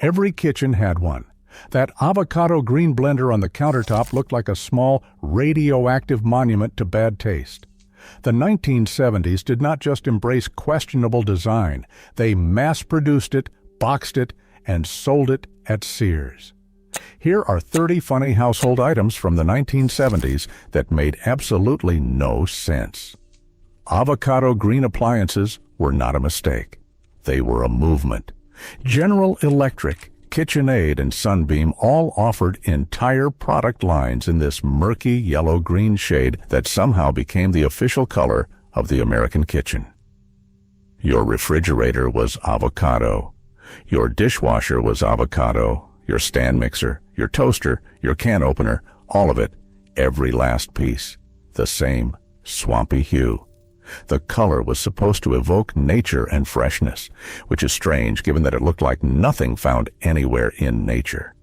Every kitchen had one. That avocado green blender on the countertop looked like a small, radioactive monument to bad taste. The 1970s did not just embrace questionable design, they mass-produced it, boxed it, and sold it at Sears. Here are 30 funny household items from the 1970s that made absolutely no sense. Avocado green appliances were not a mistake. They were a movement. General Electric, KitchenAid, and Sunbeam all offered entire product lines in this murky yellow-green shade that somehow became the official color of the American kitchen. Your refrigerator was avocado. Your dishwasher was avocado. Your stand mixer, your toaster, your can opener, all of it, every last piece, the same swampy hue. The color was supposed to evoke nature and freshness, which is strange given that it looked like nothing found anywhere in nature.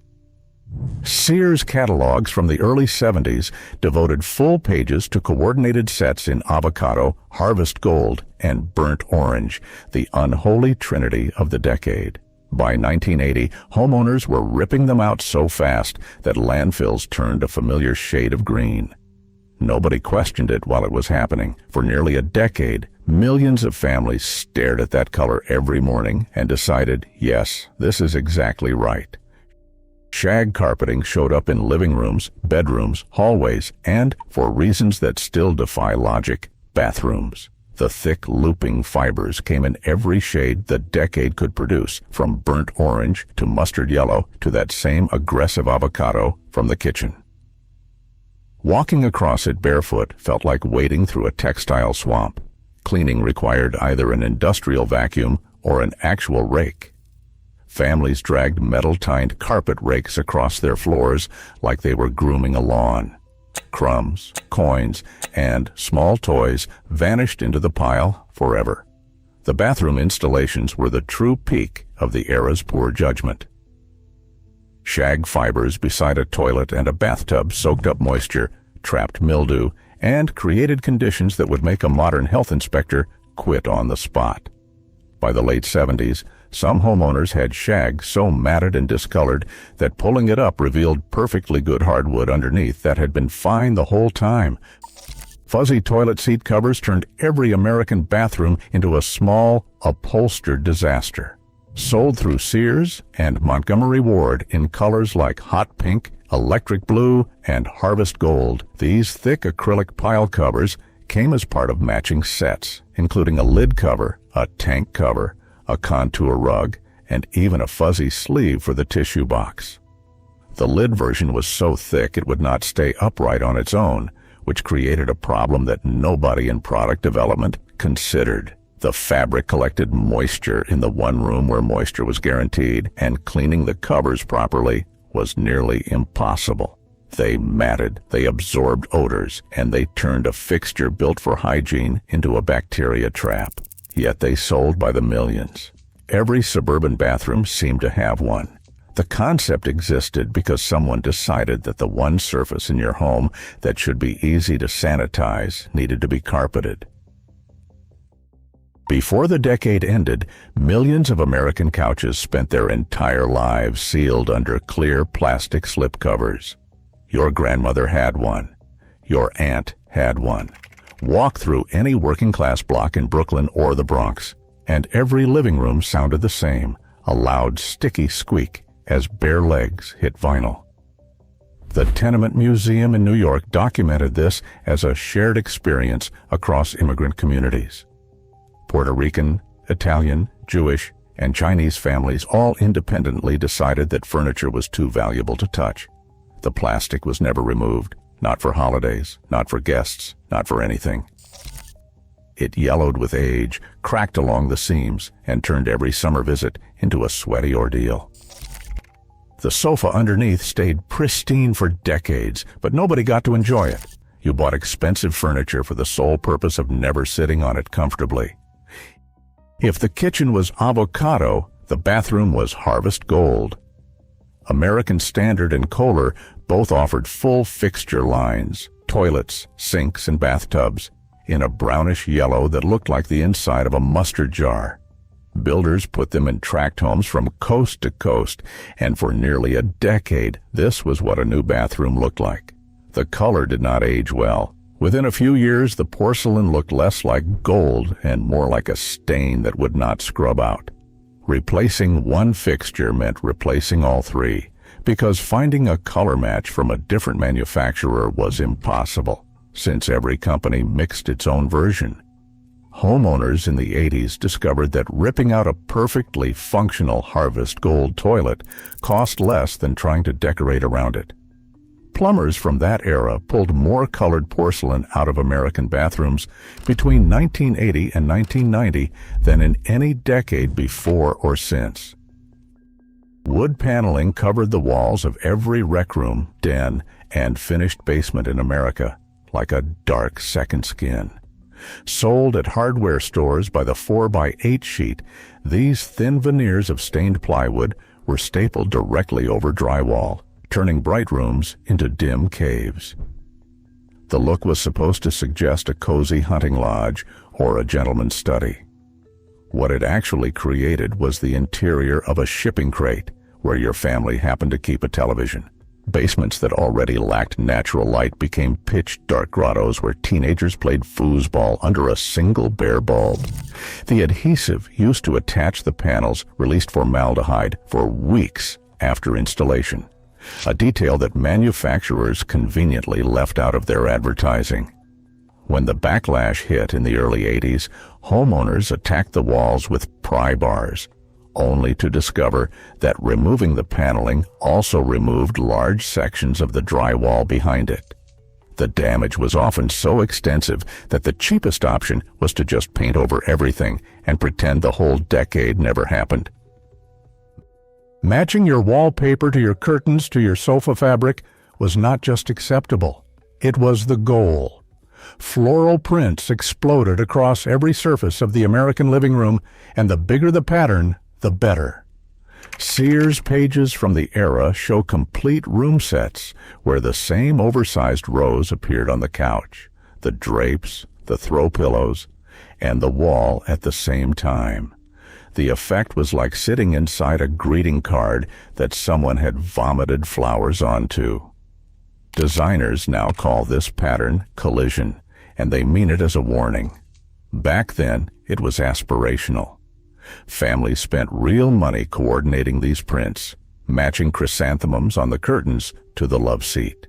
Sears catalogs from the early 70s devoted full pages to coordinated sets in avocado, harvest gold, and burnt orange, the unholy trinity of the decade. By 1980, homeowners were ripping them out so fast that landfills turned a familiar shade of green. Nobody questioned it while it was happening. For nearly a decade, millions of families stared at that color every morning and decided, yes, this is exactly right. Shag carpeting showed up in living rooms, bedrooms, hallways, and, for reasons that still defy logic, bathrooms. The thick looping fibers came in every shade the decade could produce, from burnt orange to mustard yellow to that same aggressive avocado from the kitchen. Walking across it barefoot felt like wading through a textile swamp. Cleaning required either an industrial vacuum or an actual rake. Families dragged metal-tined carpet rakes across their floors like they were grooming a lawn. Crumbs, coins, and small toys vanished into the pile forever. The bathroom installations were the true peak of the era's poor judgment. Shag fibers beside a toilet and a bathtub soaked up moisture, trapped mildew, and created conditions that would make a modern health inspector quit on the spot. By the late 70s, some homeowners had shag so matted and discolored that pulling it up revealed perfectly good hardwood underneath that had been fine the whole time. Fuzzy toilet seat covers turned every American bathroom into a small, upholstered disaster. Sold through Sears and Montgomery Ward in colors like hot pink, electric blue, and harvest gold, these thick acrylic pile covers came as part of matching sets, including a lid cover, a tank cover, a contour rug, and even a fuzzy sleeve for the tissue box. The lid version was so thick it would not stay upright on its own, which created a problem that nobody in product development considered. The fabric collected moisture in the one room where moisture was guaranteed, and cleaning the covers properly was nearly impossible. They matted, they absorbed odors, and they turned a fixture built for hygiene into a bacteria trap. Yet they sold by the millions. Every suburban bathroom seemed to have one. The concept existed because someone decided that the one surface in your home that should be easy to sanitize needed to be carpeted. Before the decade ended, millions of American couches spent their entire lives sealed under clear plastic slipcovers. Your grandmother had one. Your aunt had one. Walk through any working-class block in Brooklyn or the Bronx, and every living room sounded the same, a loud, sticky squeak as bare legs hit vinyl. The Tenement Museum in New York documented this as a shared experience across immigrant communities. Puerto Rican, Italian, Jewish, and Chinese families all independently decided that furniture was too valuable to touch. The plastic was never removed, not for holidays, not for guests, not for anything. It yellowed with age, cracked along the seams, and turned every summer visit into a sweaty ordeal. The sofa underneath stayed pristine for decades, but nobody got to enjoy it. You bought expensive furniture for the sole purpose of never sitting on it comfortably. If the kitchen was avocado, the bathroom was harvest gold. American Standard and Kohler both offered full fixture lines, toilets, sinks, and bathtubs, in a brownish yellow that looked like the inside of a mustard jar. Builders put them in tract homes from coast to coast, and for nearly a decade, this was what a new bathroom looked like. The color did not age well. Within a few years, the porcelain looked less like gold and more like a stain that would not scrub out. Replacing one fixture meant replacing all three, because finding a color match from a different manufacturer was impossible, since every company mixed its own version. Homeowners in the 80s discovered that ripping out a perfectly functional Harvest Gold toilet cost less than trying to decorate around it. Plumbers from that era pulled more colored porcelain out of American bathrooms between 1980 and 1990 than in any decade before or since. Wood paneling covered the walls of every rec room, den, and finished basement in America like a dark second skin. Sold at hardware stores by the 4x8 sheet, these thin veneers of stained plywood were stapled directly over drywall, turning bright rooms into dim caves. The look was supposed to suggest a cozy hunting lodge or a gentleman's study. What it actually created was the interior of a shipping crate where your family happened to keep a television. Basements that already lacked natural light became pitch-dark grottos where teenagers played foosball under a single bare bulb. The adhesive used to attach the panels released formaldehyde for weeks after installation, a detail that manufacturers conveniently left out of their advertising. When the backlash hit in the early 80s, homeowners attacked the walls with pry bars, only to discover that removing the paneling also removed large sections of the drywall behind it. The damage was often so extensive that the cheapest option was to just paint over everything and pretend the whole decade never happened. Matching your wallpaper to your curtains to your sofa fabric was not just acceptable, it was the goal. Floral prints exploded across every surface of the American living room, and the bigger the pattern, the better. Sears pages from the era show complete room sets where the same oversized rows appeared on the couch, the drapes, the throw pillows, and the wall at the same time. The effect was like sitting inside a greeting card that someone had vomited flowers onto. Designers now call this pattern collision, and they mean it as a warning. Back then, it was aspirational. Families spent real money coordinating these prints, matching chrysanthemums on the curtains to the love seat.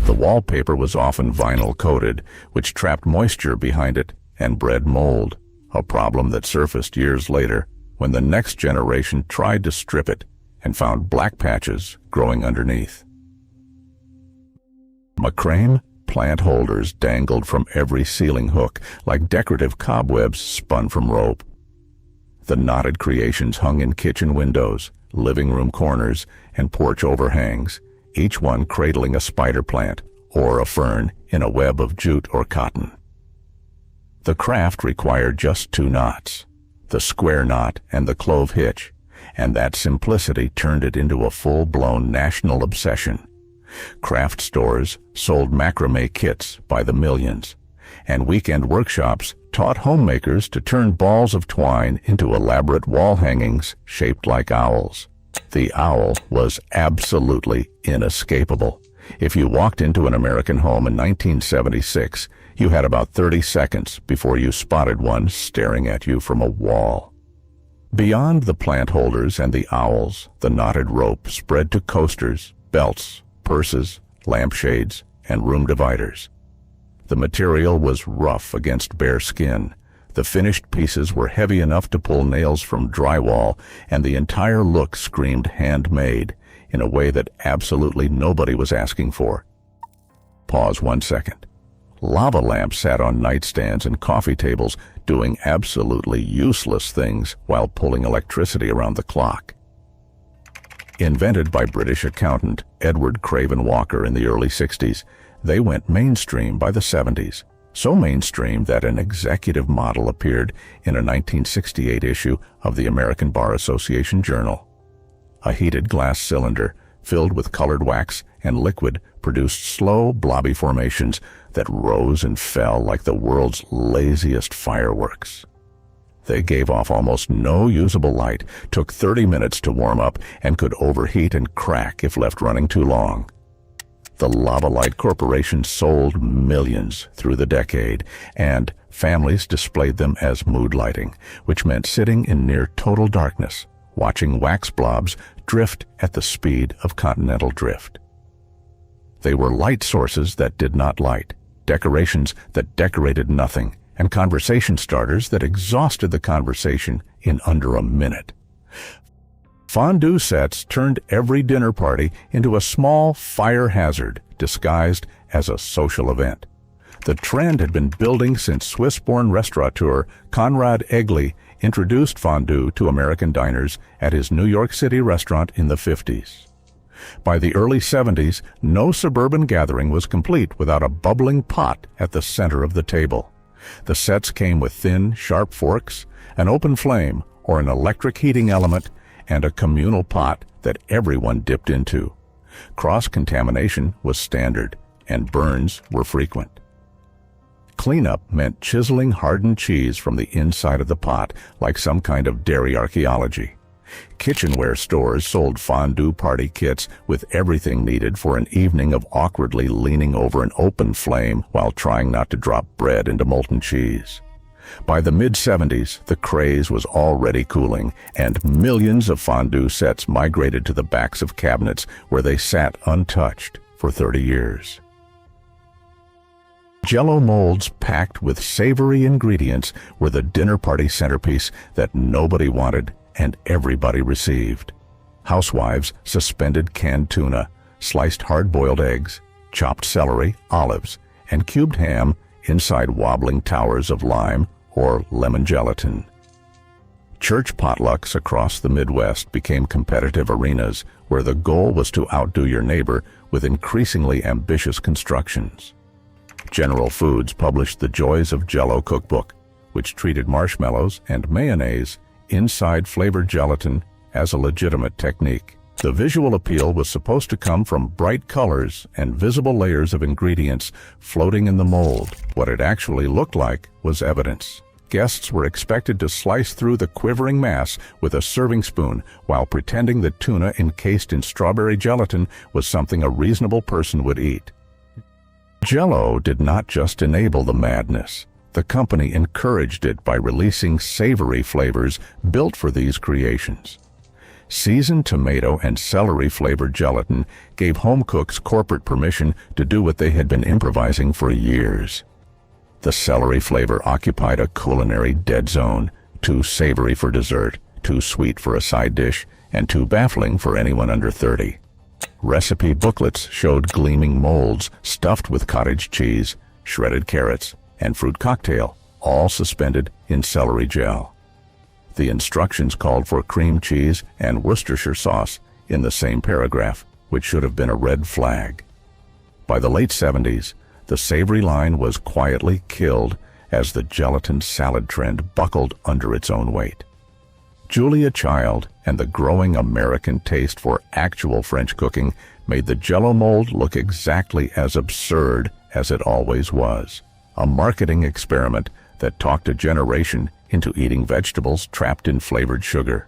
The wallpaper was often vinyl-coated, which trapped moisture behind it and bred mold, a problem that surfaced years later when the next generation tried to strip it and found black patches growing underneath. Macram plant holders dangled from every ceiling hook like decorative cobwebs spun from rope. The knotted creations hung in kitchen windows, living room corners, and porch overhangs, each one cradling a spider plant or a fern in a web of jute or cotton. The craft required just 2 knots, the square knot and the clove hitch, and that simplicity turned it into a full-blown national obsession. Craft stores sold macrame kits by the millions, and weekend workshops taught homemakers to turn balls of twine into elaborate wall hangings shaped like owls. The owl was absolutely inescapable. If you walked into an American home in 1976, you had about 30 seconds before you spotted one staring at you from a wall. Beyond the plant holders and the owls, the knotted rope spread to coasters, belts, purses, lampshades, and room dividers. The material was rough against bare skin. The finished pieces were heavy enough to pull nails from drywall, and the entire look screamed handmade in a way that absolutely nobody was asking for. Pause 1 second. Lava lamps sat on nightstands and coffee tables doing absolutely useless things while pulling electricity around the clock. Invented by British accountant Edward Craven Walker in the early 60s, they went mainstream by the 70s, so mainstream that an executive model appeared in a 1968 issue of the American Bar Association Journal. A heated glass cylinder filled with colored wax and liquid produced slow, blobby formations that rose and fell like the world's laziest fireworks. They gave off almost no usable light, took 30 minutes to warm up, and could overheat and crack if left running too long. The Lava Light Corporation sold millions through the decade, and families displayed them as mood lighting, which meant sitting in near total darkness, watching wax blobs drift at the speed of continental drift. They were light sources that did not light, decorations that decorated nothing, and conversation starters that exhausted the conversation in under a minute. Fondue sets turned every dinner party into a small fire hazard disguised as a social event. The trend had been building since Swiss-born restaurateur Conrad Egli introduced fondue to American diners at his New York City restaurant in the 50s. By the early 70s, no suburban gathering was complete without a bubbling pot at the center of the table. The sets came with thin, sharp forks, an open flame or an electric heating element, and a communal pot that everyone dipped into. Cross-contamination was standard, and burns were frequent. Cleanup meant chiseling hardened cheese from the inside of the pot, like some kind of dairy archaeology. Kitchenware stores sold fondue party kits with everything needed for an evening of awkwardly leaning over an open flame while trying not to drop bread into molten cheese. By the mid-70s, the craze was already cooling, and millions of fondue sets migrated to the backs of cabinets where they sat untouched for 30 years. Jell-O molds packed with savory ingredients were the dinner party centerpiece that nobody wanted and everybody received. Housewives suspended canned tuna, sliced hard-boiled eggs, chopped celery, olives, and cubed ham inside wobbling towers of lime or lemon gelatin. Church potlucks across the Midwest became competitive arenas where the goal was to outdo your neighbor with increasingly ambitious constructions. General Foods published the Joys of Jell-O cookbook, which treated marshmallows and mayonnaise inside flavored gelatin as a legitimate technique. The visual appeal was supposed to come from bright colors and visible layers of ingredients floating in the mold. What it actually looked like was evidence. Guests were expected to slice through the quivering mass with a serving spoon while pretending that tuna encased in strawberry gelatin was something a reasonable person would eat. Jell-O did not just enable the madness. The company encouraged it by releasing savory flavors built for these creations. Seasoned tomato and celery-flavored gelatin gave home cooks corporate permission to do what they had been improvising for years. The celery flavor occupied a culinary dead zone, too savory for dessert, too sweet for a side dish, and too baffling for anyone under 30. Recipe booklets showed gleaming molds stuffed with cottage cheese, shredded carrots, and fruit cocktail, all suspended in celery gel. The instructions called for cream cheese and Worcestershire sauce in the same paragraph, which should have been a red flag. By the late 70s, the savory line was quietly killed as the gelatin salad trend buckled under its own weight. Julia Child and the growing American taste for actual French cooking made the Jell-O mold look exactly as absurd as it always was. A marketing experiment that talked a generation into eating vegetables trapped in flavored sugar.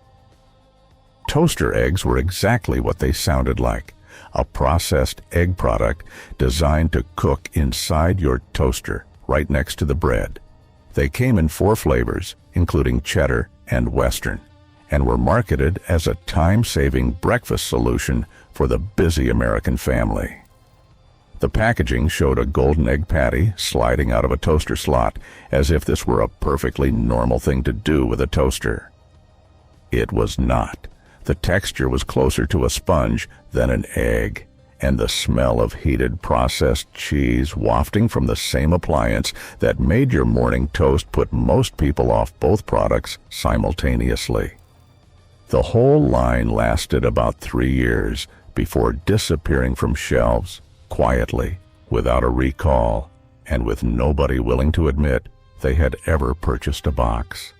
Toaster eggs were exactly what they sounded like, a processed egg product designed to cook inside your toaster right next to the bread. They came in 4 flavors, including cheddar and western, and were marketed as a time-saving breakfast solution for the busy American family. The packaging showed a golden egg patty sliding out of a toaster slot, as if this were a perfectly normal thing to do with a toaster. It was not. The texture was closer to a sponge than an egg, and the smell of heated processed cheese wafting from the same appliance that made your morning toast put most people off both products simultaneously. The whole line lasted about 3 years before disappearing from shelves, quietly, without a recall, and with nobody willing to admit they had ever purchased a box.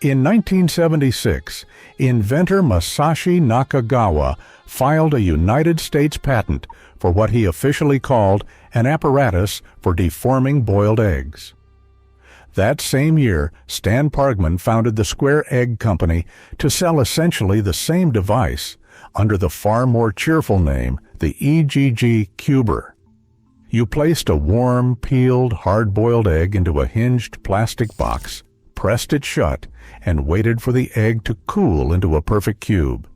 In 1976, inventor Masashi Nakagawa filed a United States patent for what he officially called an apparatus for deforming boiled eggs. That same year, Stan Pargman founded the Square Egg Company to sell essentially the same device under the far more cheerful name, the EGG Cuber. You placed a warm, peeled, hard-boiled egg into a hinged plastic box, pressed it shut, and waited for the egg to cool into a perfect cube.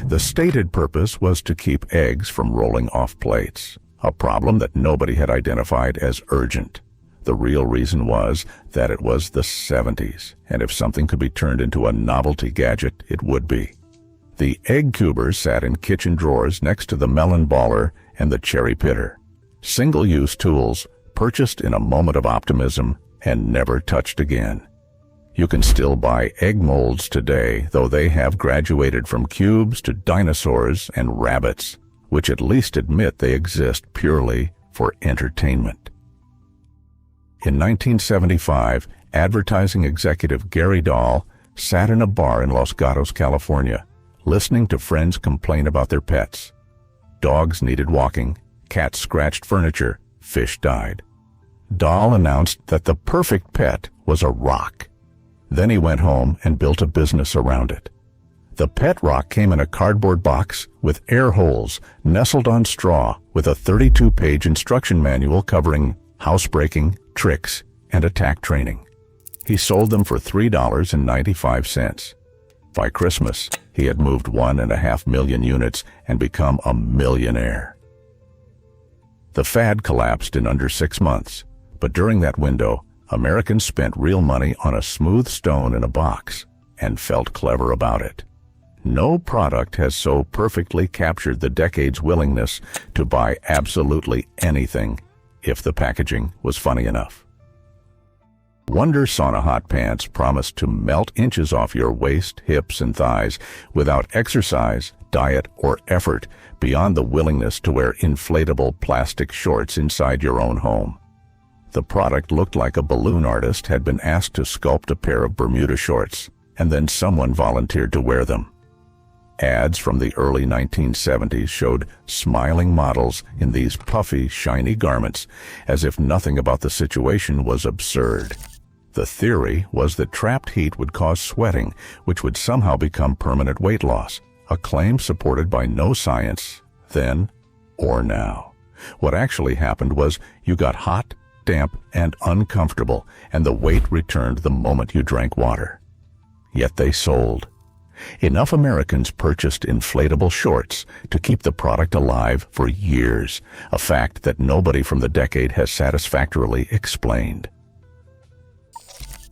The stated purpose was to keep eggs from rolling off plates, a problem that nobody had identified as urgent. The real reason was that it was the 70s, and if something could be turned into a novelty gadget, it would be. The egg cubers sat in kitchen drawers next to the melon baller and the cherry pitter. Single-use tools purchased in a moment of optimism and never touched again. You can still buy egg molds today, though they have graduated from cubes to dinosaurs and rabbits, which at least admit they exist purely for entertainment. In 1975, advertising executive Gary Dahl sat in a bar in Los Gatos, California, listening to friends complain about their pets. Dogs needed walking, cats scratched furniture, fish died. Dahl announced that the perfect pet was a rock. Then he went home and built a business around it. The pet rock came in a cardboard box with air holes nestled on straw with a 32-page instruction manual covering housebreaking, tricks, and attack training. He sold them for $3.95. By Christmas, he had moved 1.5 million units and become a millionaire. The fad collapsed in under 6 months, but during that window, Americans spent real money on a smooth stone in a box and felt clever about it. No product has so perfectly captured the decade's willingness to buy absolutely anything if the packaging was funny enough. Wonder Sauna hot pants promised to melt inches off your waist, hips, and thighs without exercise, diet, or effort beyond the willingness to wear inflatable plastic shorts inside your own home. The product looked like a balloon artist had been asked to sculpt a pair of Bermuda shorts, and then someone volunteered to wear them. Ads from the early 1970s showed smiling models in these puffy, shiny garments, as if nothing about the situation was absurd. The theory was that trapped heat would cause sweating, which would somehow become permanent weight loss, a claim supported by no science then or now. What actually happened was you got hot, damp, and uncomfortable, and the weight returned the moment you drank water. Yet they sold. Enough Americans purchased inflatable shorts to keep the product alive for years, a fact that nobody from the decade has satisfactorily explained.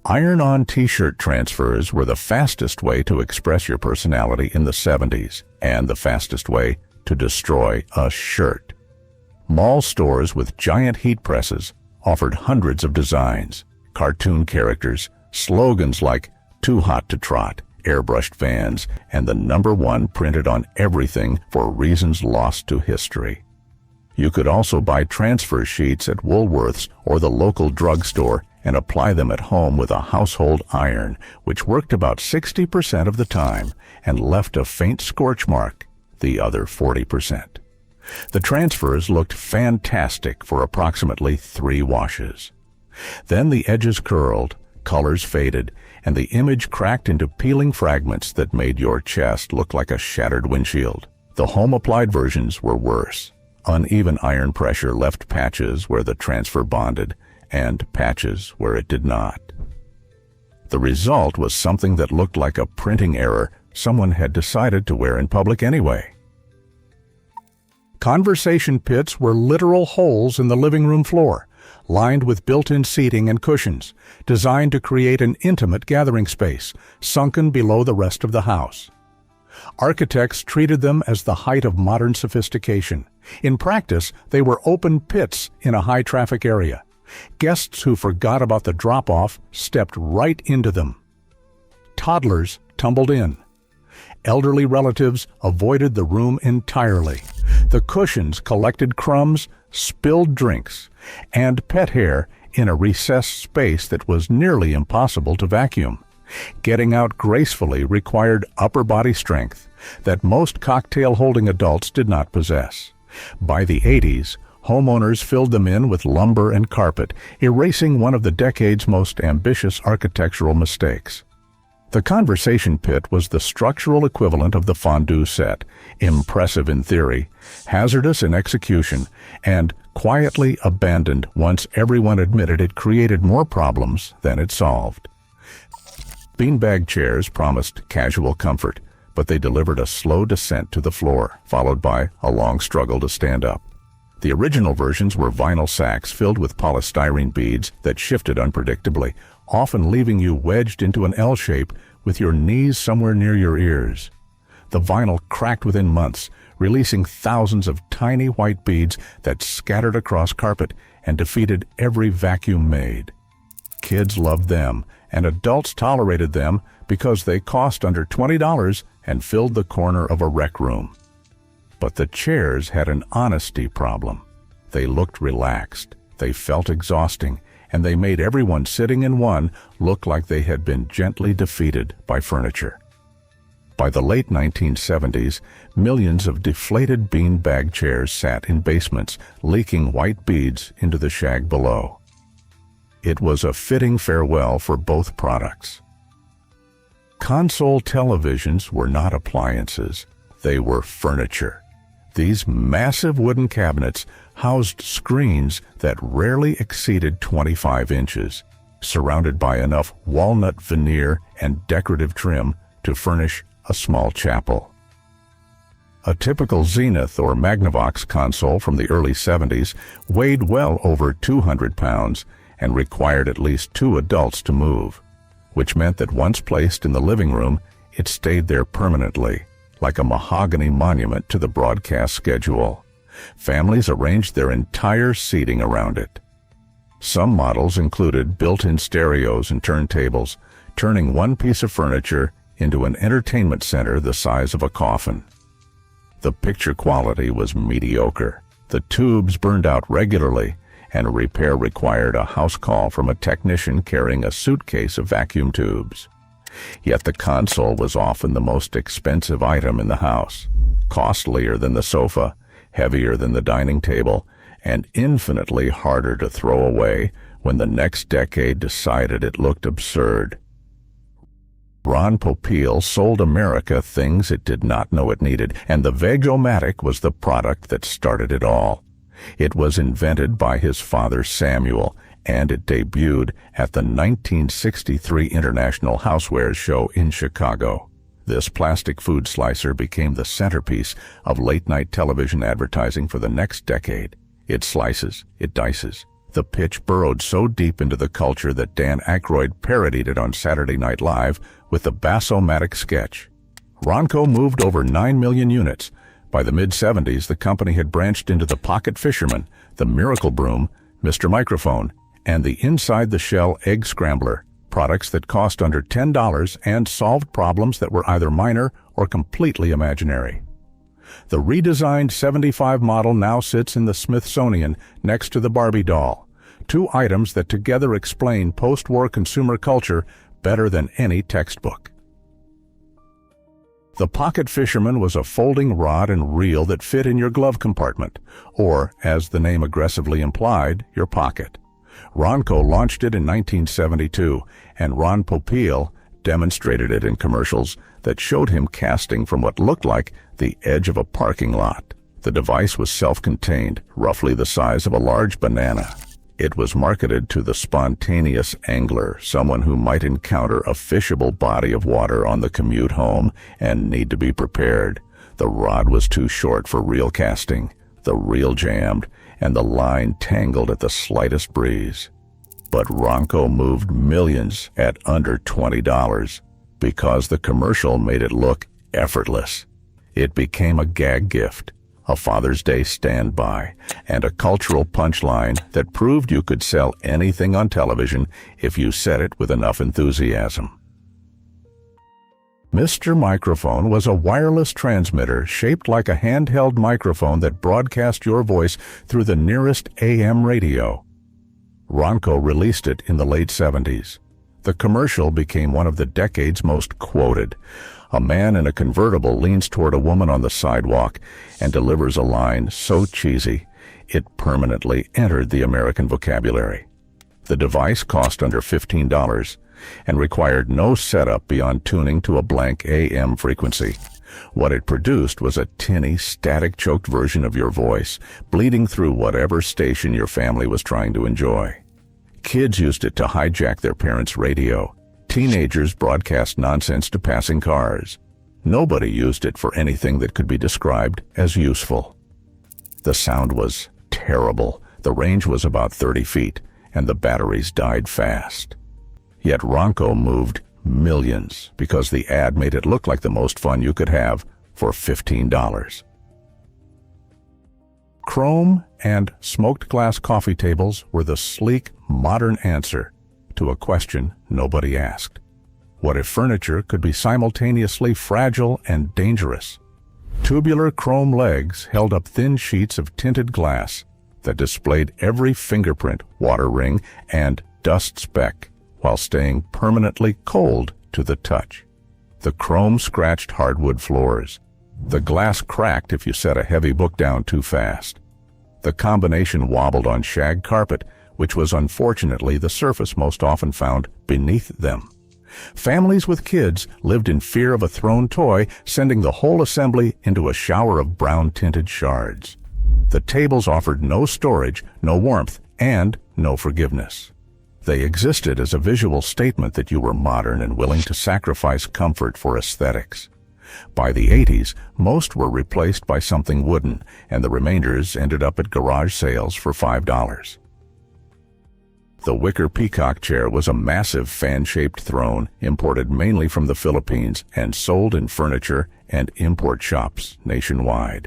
Iron-on t-shirt transfers were the fastest way to express your personality in the 70s, and the fastest way to destroy a shirt. Mall stores with giant heat presses offered hundreds of designs, cartoon characters, slogans like "Too hot to trot," airbrushed vans, and the #1 printed on everything for reasons lost to history. You could also buy transfer sheets at Woolworth's or the local drugstore and apply them at home with a household iron, which worked about 60% of the time and left a faint scorch mark the other 40%. The transfers looked fantastic for approximately 3 washes. Then the edges curled, colors faded, and the image cracked into peeling fragments that made your chest look like a shattered windshield. The home-applied versions were worse. Uneven iron pressure left patches where the transfer bonded, and patches where it did not. The result was something that looked like a printing error someone had decided to wear in public anyway. Conversation pits were literal holes in the living room floor, lined with built-in seating and cushions, designed to create an intimate gathering space, sunken below the rest of the house. Architects treated them as the height of modern sophistication. In practice, they were open pits in a high-traffic area. Guests who forgot about the drop-off stepped right into them. Toddlers tumbled in. Elderly relatives avoided the room entirely. The cushions collected crumbs, spilled drinks, and pet hair in a recessed space that was nearly impossible to vacuum. Getting out gracefully required upper body strength that most cocktail-holding adults did not possess. By the 80s, Homeowners filled them in with lumber and carpet, erasing one of the decade's most ambitious architectural mistakes. The conversation pit was the structural equivalent of the fondue set, impressive in theory, hazardous in execution, and quietly abandoned once everyone admitted it created more problems than it solved. Beanbag chairs promised casual comfort, but they delivered a slow descent to the floor, followed by a long struggle to stand up. The original versions were vinyl sacks filled with polystyrene beads that shifted unpredictably, often leaving you wedged into an L shape with your knees somewhere near your ears. The vinyl cracked within months, releasing thousands of tiny white beads that scattered across carpet and defeated every vacuum made. Kids loved them, and adults tolerated them because they cost under $20 and filled the corner of a rec room. But the chairs had an honesty problem. They looked relaxed, they felt exhausting, and they made everyone sitting in one look like they had been gently defeated by furniture. By the late 1970s, millions of deflated beanbag chairs sat in basements, leaking white beads into the shag below. It was a fitting farewell for both products. Console televisions were not appliances, they were furniture. These massive wooden cabinets housed screens that rarely exceeded 25 inches, surrounded by enough walnut veneer and decorative trim to furnish a small chapel. A typical Zenith or Magnavox console from the early 70s weighed well over 200 pounds and required at least 2 adults to move, which meant that once placed in the living room, it stayed there permanently, like a mahogany monument to the broadcast schedule. Families arranged their entire seating around it. Some models included built-in stereos and turntables, turning one piece of furniture into an entertainment center the size of a coffin. The picture quality was mediocre. The tubes burned out regularly, and a repair required a house call from a technician carrying a suitcase of vacuum tubes. Yet the console was often the most expensive item in the house, costlier than the sofa, heavier than the dining table, and infinitely harder to throw away when the next decade decided it looked absurd. Ronco Veg-O sold America things it did not know it needed, and the Veg-O-Matic was the product that started it all. It was invented by his father Samuel, and it debuted at the 1963 International Housewares Show in Chicago. This plastic food slicer became the centerpiece of late-night television advertising for the next decade. It slices, it dices. The pitch burrowed so deep into the culture that Dan Aykroyd parodied it on Saturday Night Live with the Bass-O-Matic sketch. Ronco moved over 9 million units. By the mid-70s, the company had branched into the pocket fisherman, the miracle broom, Mr. Microphone, and the inside-the-shell egg scrambler, products that cost under $10 and solved problems that were either minor or completely imaginary. The redesigned 75 model now sits in the Smithsonian next to the Barbie doll, 2 items that together explain post-war consumer culture better than any textbook. The pocket fisherman was a folding rod and reel that fit in your glove compartment, or, as the name aggressively implied, your pocket. Ronco launched it in 1972, and Ron Popeil demonstrated it in commercials that showed him casting from what looked like the edge of a parking lot. The device was self-contained, roughly the size of a large banana. It was marketed to the spontaneous angler, someone who might encounter a fishable body of water on the commute home and need to be prepared. The rod was too short for reel casting, the reel jammed, and the line tangled at the slightest breeze. But Ronco moved millions at under $20 because the commercial made it look effortless. It became a gag gift, a Father's Day standby, and a cultural punchline that proved you could sell anything on television if you said it with enough enthusiasm. Mr. Microphone was a wireless transmitter shaped like a handheld microphone that broadcast your voice through the nearest AM radio. Ronco released it in the late 70s. The commercial became one of the decade's most quoted. A man in a convertible leans toward a woman on the sidewalk and delivers a line so cheesy It permanently entered the American vocabulary. The device cost under $15 and required no setup beyond tuning to a blank AM frequency. What it produced was a tinny, static-choked version of your voice, bleeding through whatever station your family was trying to enjoy. Kids used it to hijack their parents' radio. Teenagers broadcast nonsense to passing cars. Nobody used it for anything that could be described as useful. The sound was terrible. The range was about 30 feet, and the batteries died fast. Yet Ronco moved millions because the ad made it look like the most fun you could have for $15. Chrome and smoked glass coffee tables were the sleek, modern answer to a question nobody asked. What if furniture could be simultaneously fragile and dangerous? Tubular chrome legs held up thin sheets of tinted glass that displayed every fingerprint, water ring, and dust speck while staying permanently cold to the touch. The chrome scratched hardwood floors. The glass cracked if you set a heavy book down too fast. The combination wobbled on shag carpet, which was unfortunately the surface most often found beneath them. Families with kids lived in fear of a thrown toy, sending the whole assembly into a shower of brown-tinted shards. The tables offered no storage, no warmth, and no forgiveness. They existed as a visual statement that you were modern and willing to sacrifice comfort for aesthetics. By the 80s, most were replaced by something wooden, and the remainders ended up at garage sales for $5. The Wicker peacock chair was a massive fan-shaped throne imported mainly from the Philippines and sold in furniture and import shops nationwide.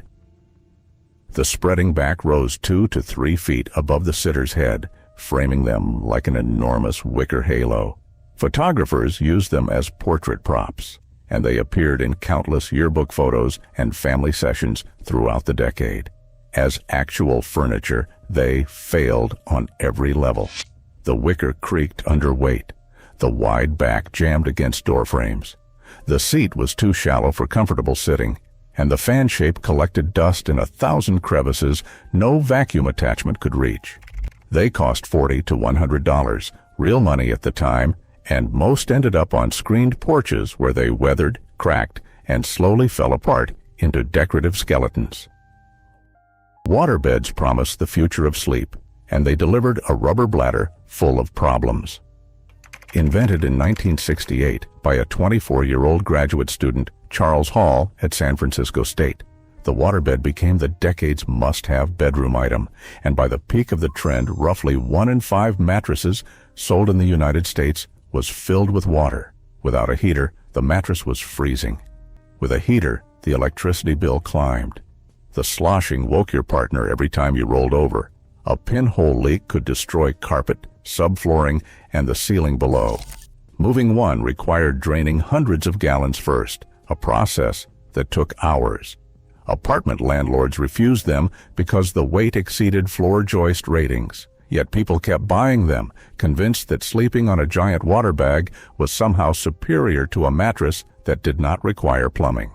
The spreading back rose 2 to 3 feet above the sitter's head, framing them like an enormous wicker halo. Photographers used them as portrait props, and they appeared in countless yearbook photos and family sessions throughout the decade. As actual furniture, they failed on every level. The wicker creaked under weight. The wide back jammed against door frames. The seat was too shallow for comfortable sitting, and the fan shape collected dust in 1,000 crevices no vacuum attachment could reach. They cost $40 to $100, real money at the time, and most ended up on screened porches where they weathered, cracked, and slowly fell apart into decorative skeletons. Waterbeds promised the future of sleep, and they delivered a rubber bladder full of problems. Invented in 1968 by a 24-year-old graduate student, Charles Hall, at San Francisco State, the waterbed became the decade's must-have bedroom item, and by the peak of the trend, roughly 1 in 5 mattresses sold in the United States was filled with water. Without a heater, the mattress was freezing. With a heater, the electricity bill climbed. The sloshing woke your partner every time you rolled over. A pinhole leak could destroy carpet, subflooring, and the ceiling below. Moving one required draining hundreds of gallons first, a process that took hours. Apartment landlords refused them because the weight exceeded floor joist ratings. Yet people kept buying them, convinced that sleeping on a giant water bag was somehow superior to a mattress that did not require plumbing.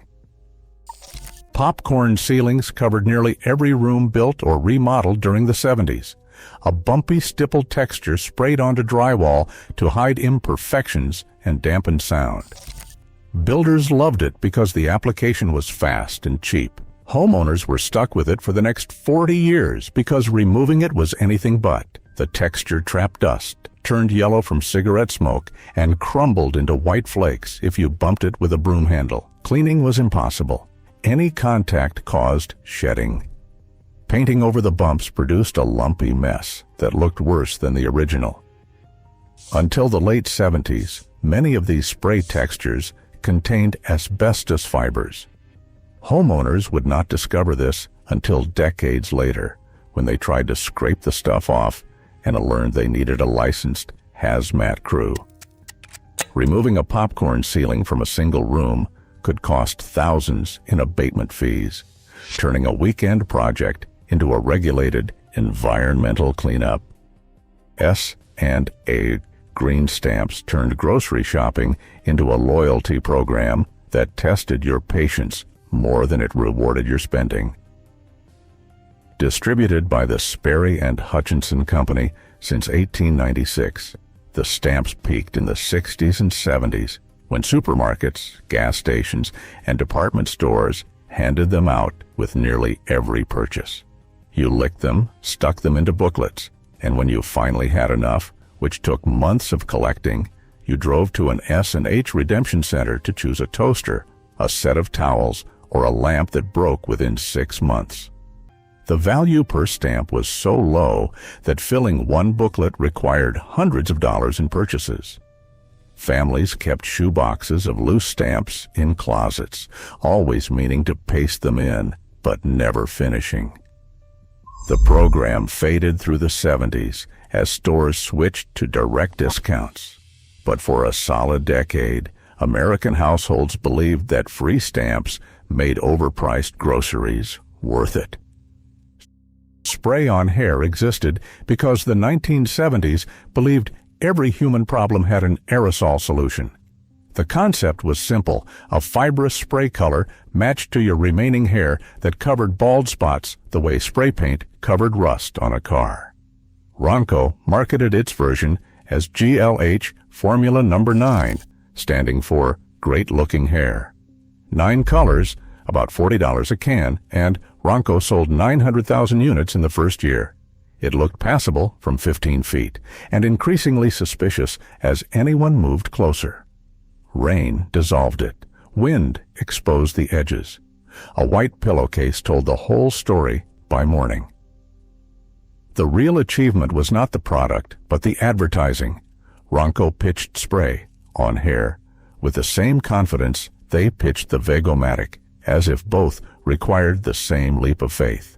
Popcorn ceilings covered nearly every room built or remodeled during the 70s. A bumpy stippled texture sprayed onto drywall to hide imperfections and dampen sound. Builders loved it because the application was fast and cheap. Homeowners were stuck with it for the next 40 years because removing it was anything but. The texture trapped dust, turned yellow from cigarette smoke, and crumbled into white flakes if you bumped it with a broom handle. Cleaning was impossible. Any contact caused shedding. Painting over the bumps produced a lumpy mess that looked worse than the original. Until the late 70s, many of these spray textures contained asbestos fibers. Homeowners would not discover this until decades later, when they tried to scrape the stuff off and learned they needed a licensed hazmat crew. Removing a popcorn ceiling from a single room could cost thousands in abatement fees, turning a weekend project into a regulated environmental cleanup. S&A green stamps turned grocery shopping into a loyalty program that tested your patience more than it rewarded your spending. Distributed by the Sperry and Hutchinson Company since 1896, the stamps peaked in the 60s and 70s when supermarkets, gas stations, and department stores handed them out with nearly every purchase. You licked them, stuck them into booklets, and when you finally had enough, which took months of collecting, you drove to an S&H redemption center to choose a toaster, a set of towels, or a lamp that broke within 6 months. The value per stamp was so low that filling one booklet required hundreds of dollars in purchases. Families kept shoeboxes of loose stamps in closets, always meaning to paste them in, but never finishing. The program faded through the 70s as stores switched to direct discounts. But for a solid decade, American households believed that free stamps made overpriced groceries worth it. Spray on hair existed because the 1970s believed every human problem had an aerosol solution. The concept was simple: a fibrous spray color matched to your remaining hair that covered bald spots the way spray paint covered rust on a car. Ronco marketed its version as GLH Formula Number 9, standing for Great Looking Hair. 9 colors, about $40 a can, and Ronco sold 900,000 units in the first year. It looked passable from 15 feet, and increasingly suspicious as anyone moved closer. Rain dissolved it. Wind exposed the edges. A white pillowcase told the whole story by morning. The real achievement was not the product, but the advertising. Ronco pitched spray on hair with the same confidence they pitched the Veg-O-Matic, as if both required the same leap of faith.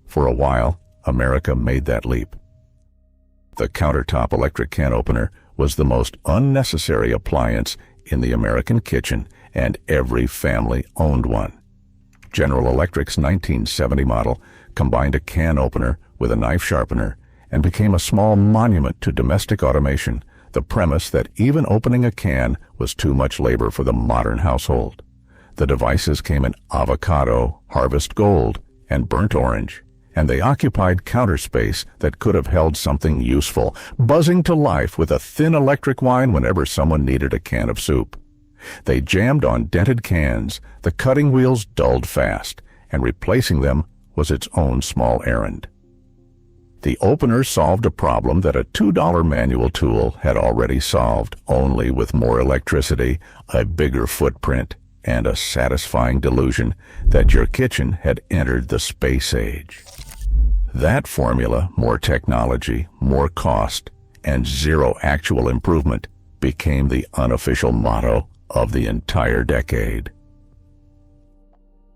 For a while, America made that leap. The Countertop electric can opener was the most unnecessary appliance in the American kitchen, and every family owned one. General Electric's 1970 model combined a can opener with a knife sharpener and became a small monument to domestic automation, the premise that even opening a can was too much labor for the modern household. The devices came in avocado, harvest gold, and burnt orange, and they occupied counter space that could have held something useful, buzzing to life with a thin electric whine whenever someone needed a can of soup. They jammed on dented cans, the cutting wheels dulled fast, and replacing them was its own small errand. The opener solved a problem that a $2 manual tool had already solved, only with more electricity, a bigger footprint, and a satisfying delusion that your kitchen had entered the space age. That formula, more technology, more cost, and zero actual improvement, became the unofficial motto of the entire decade.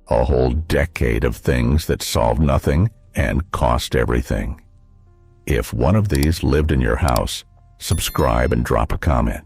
A whole decade of things that solved nothing and cost everything. If one of these lived in your house, subscribe and drop a comment.